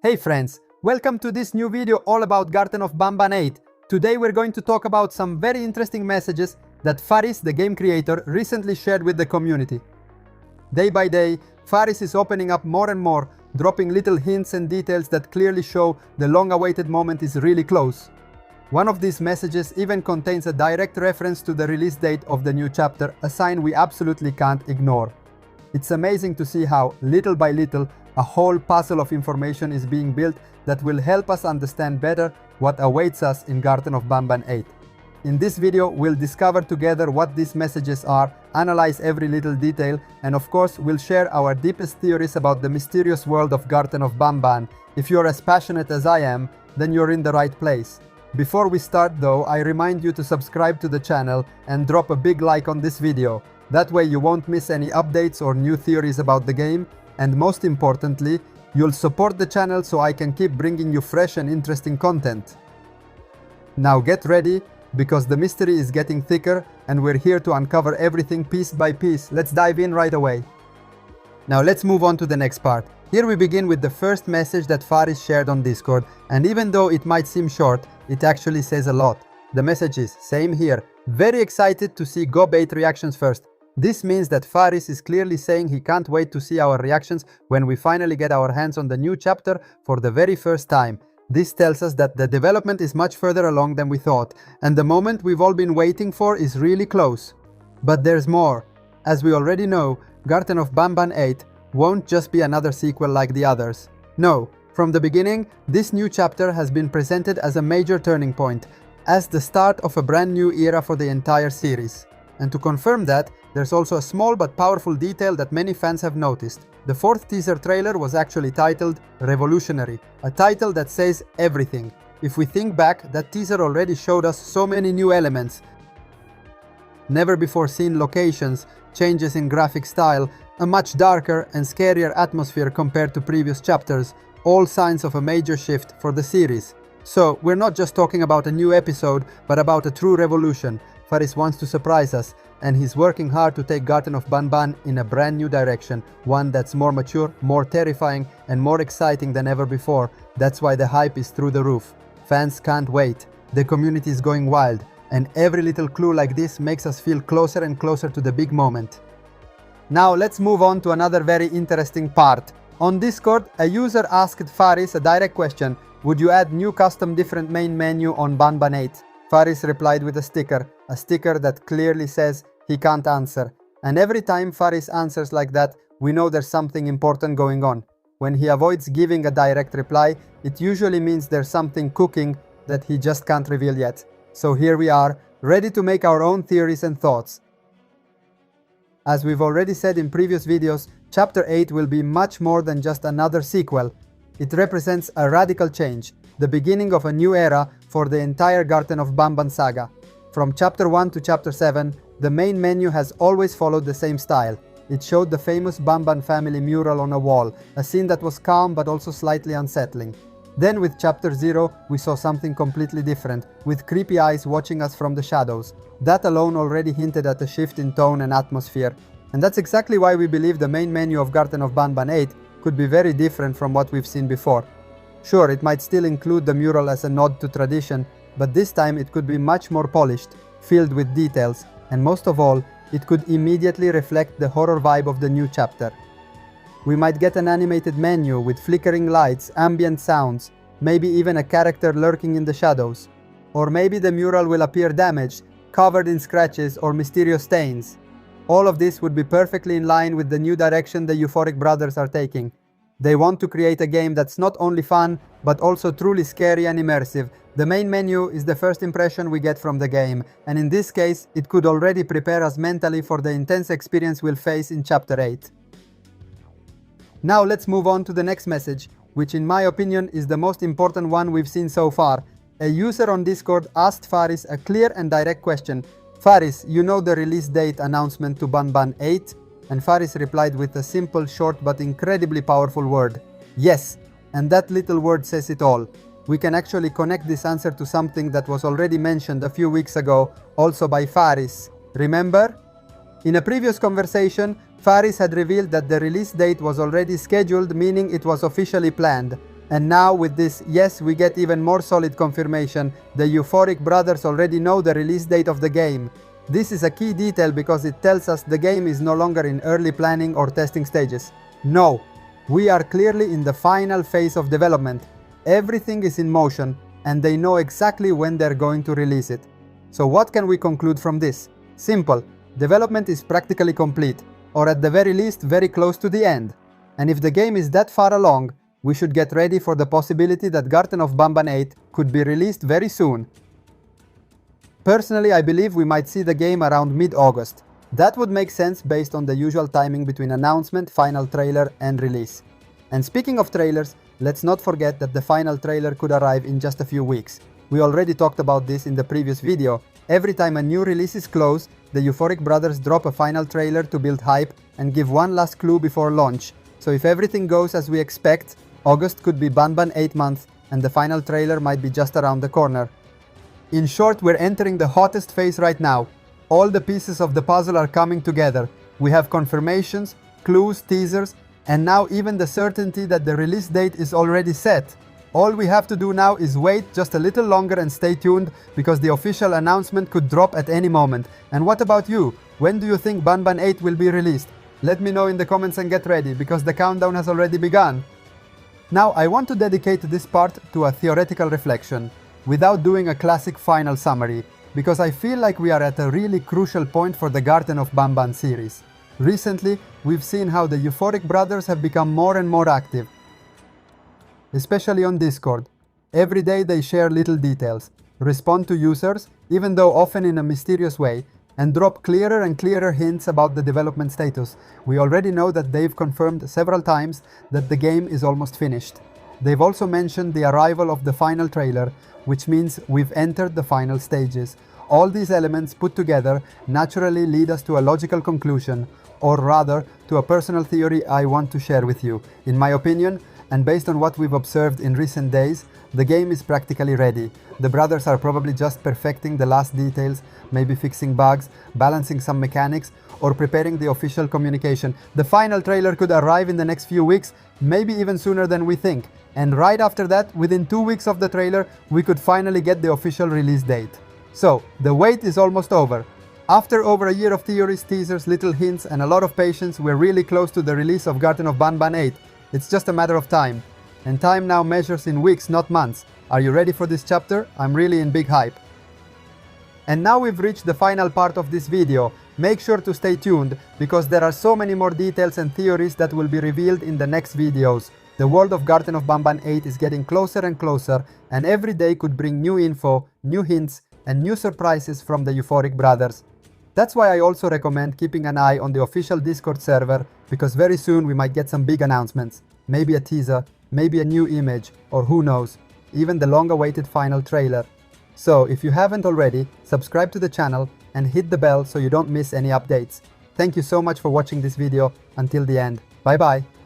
Hey friends, welcome to this new video all about Garten of Banban 8. Today we're going to talk about some very interesting messages that Faris, the game creator, recently shared with the community. Day by day, Faris is opening up more and more, dropping little hints and details that clearly show the long-awaited moment is really close. One of these messages even contains a direct reference to the release date of the new chapter, a sign we absolutely can't ignore. It's amazing to see how, little by little, a whole puzzle of information is being built that will help us understand better what awaits us in Garten of Banban 8. In this video, we'll discover together what these messages are, analyze every little detail, and of course, we'll share our deepest theories about the mysterious world of Garten of Banban. If you're as passionate as I am, then you're in the right place. Before we start though, I remind you to subscribe to the channel and drop a big like on this video. That way you won't miss any updates or new theories about the game, and most importantly, you'll support the channel so I can keep bringing you fresh and interesting content. Now get ready, because the mystery is getting thicker and we're here to uncover everything piece by piece. Let's dive in right away. Now let's move on to the next part. Here we begin with the first message that Faris shared on Discord, and even though it might seem short, it actually says a lot. The message is, same here, very excited to see Go8 reactions first. This means that Faris is clearly saying he can't wait to see our reactions when we finally get our hands on the new chapter for the very first time. This tells us that the development is much further along than we thought, and the moment we've all been waiting for is really close. But there's more. As we already know, Garten of Banban 8 won't just be another sequel like the others. No, from the beginning, this new chapter has been presented as a major turning point, as the start of a brand new era for the entire series. And to confirm that, there's also a small but powerful detail that many fans have noticed. The fourth teaser trailer was actually titled Revolutionary, a title that says everything. If we think back, that teaser already showed us so many new elements, never before seen locations, changes in graphic style, a much darker and scarier atmosphere compared to previous chapters, all signs of a major shift for the series. So, we're not just talking about a new episode, but about a true revolution. Faris wants to surprise us, and he's working hard to take Garten of Banban in a brand new direction, one that's more mature, more terrifying, and more exciting than ever before. That's why the hype is through the roof. Fans can't wait, the community is going wild, and every little clue like this makes us feel closer and closer to the big moment. Now let's move on to another very interesting part. On Discord, a user asked Faris a direct question: would you add new custom different main menu on Banban 8? Faris replied with a sticker that clearly says he can't answer. And every time Faris answers like that, we know there's something important going on. When he avoids giving a direct reply, it usually means there's something cooking that he just can't reveal yet. So here we are, ready to make our own theories and thoughts. As we've already said in previous videos, Chapter 8 will be much more than just another sequel. It represents a radical change, the beginning of a new era for the entire Garten of Banban saga. From Chapter 1 to Chapter 7, the main menu has always followed the same style. It showed the famous Banban family mural on a wall, a scene that was calm but also slightly unsettling. Then with Chapter 0, we saw something completely different, with creepy eyes watching us from the shadows. That alone already hinted at a shift in tone and atmosphere. And that's exactly why we believe the main menu of Garten of Banban 8 could be very different from what we've seen before. Sure, it might still include the mural as a nod to tradition, but this time it could be much more polished, filled with details, and most of all, it could immediately reflect the horror vibe of the new chapter. We might get an animated menu with flickering lights, ambient sounds, maybe even a character lurking in the shadows. Or maybe the mural will appear damaged, covered in scratches or mysterious stains. All of this would be perfectly in line with the new direction the Euphoric brothers are taking. They want to create a game that's not only fun, but also truly scary and immersive. The main menu is the first impression we get from the game, and in this case, it could already prepare us mentally for the intense experience we'll face in Chapter 8. Now let's move on to the next message, which in my opinion is the most important one we've seen so far. A user on Discord asked Faris a clear and direct question. Faris, you know the release date announcement to Banban 8? And Faris replied with a simple, short but incredibly powerful word. Yes, and that little word says it all. We can actually connect this answer to something that was already mentioned a few weeks ago, also by Faris. Remember? In a previous conversation, Faris had revealed that the release date was already scheduled, meaning it was officially planned. And now with this, yes, we get even more solid confirmation. The Euphoric brothers already know the release date of the game. This is a key detail because it tells us the game is no longer in early planning or testing stages. No, we are clearly in the final phase of development. Everything is in motion and they know exactly when they're going to release it. So what can we conclude from this? Simple. Development is practically complete, or at the very least very close to the end. And if the game is that far along, we should get ready for the possibility that Garten of Banban 8 could be released very soon. Personally, I believe we might see the game around mid-August. That would make sense based on the usual timing between announcement, final trailer and release. And speaking of trailers, let's not forget that the final trailer could arrive in just a few weeks. We already talked about this in the previous video. Every time a new release is close, the Euphoric brothers drop a final trailer to build hype and give one last clue before launch. So if everything goes as we expect, August could be Banban 8 month and the final trailer might be just around the corner. In short, we're entering the hottest phase right now. All the pieces of the puzzle are coming together. We have confirmations, clues, teasers, and now even the certainty that the release date is already set. All we have to do now is wait just a little longer and stay tuned because the official announcement could drop at any moment. And what about you? When do you think Banban 8 will be released? Let me know in the comments and get ready because the countdown has already begun. Now I want to dedicate this part to a theoretical reflection, without doing a classic final summary, because I feel like we are at a really crucial point for the Garten of Banban series. Recently, we've seen how the Euphoric brothers have become more and more active, especially on Discord. Every day they share little details, respond to users, even though often in a mysterious way, and drop clearer and clearer hints about the development status. We already know that they've confirmed several times that the game is almost finished. They've also mentioned the arrival of the final trailer, which means we've entered the final stages. All these elements put together naturally lead us to a logical conclusion, or rather, to a personal theory I want to share with you. In my opinion, and based on what we've observed in recent days, the game is practically ready. The brothers are probably just perfecting the last details, maybe fixing bugs, balancing some mechanics, or preparing the official communication. The final trailer could arrive in the next few weeks, maybe even sooner than we think. And right after that, within 2 weeks of the trailer, we could finally get the official release date. So, the wait is almost over. After over a year of theories, teasers, little hints, and a lot of patience, we're really close to the release of Garten of Banban 8. It's just a matter of time. And time now measures in weeks, not months. Are you ready for this chapter? I'm really in big hype. And now we've reached the final part of this video. Make sure to stay tuned, because there are so many more details and theories that will be revealed in the next videos. The world of Garten of Banban 8 is getting closer and closer, and every day could bring new info, new hints, and new surprises from the Euphoric brothers. That's why I also recommend keeping an eye on the official Discord server, because very soon we might get some big announcements. Maybe a teaser, maybe a new image, or who knows, even the long-awaited final trailer. So, if you haven't already, subscribe to the channel and hit the bell so you don't miss any updates. Thank you so much for watching this video until the end. Bye bye!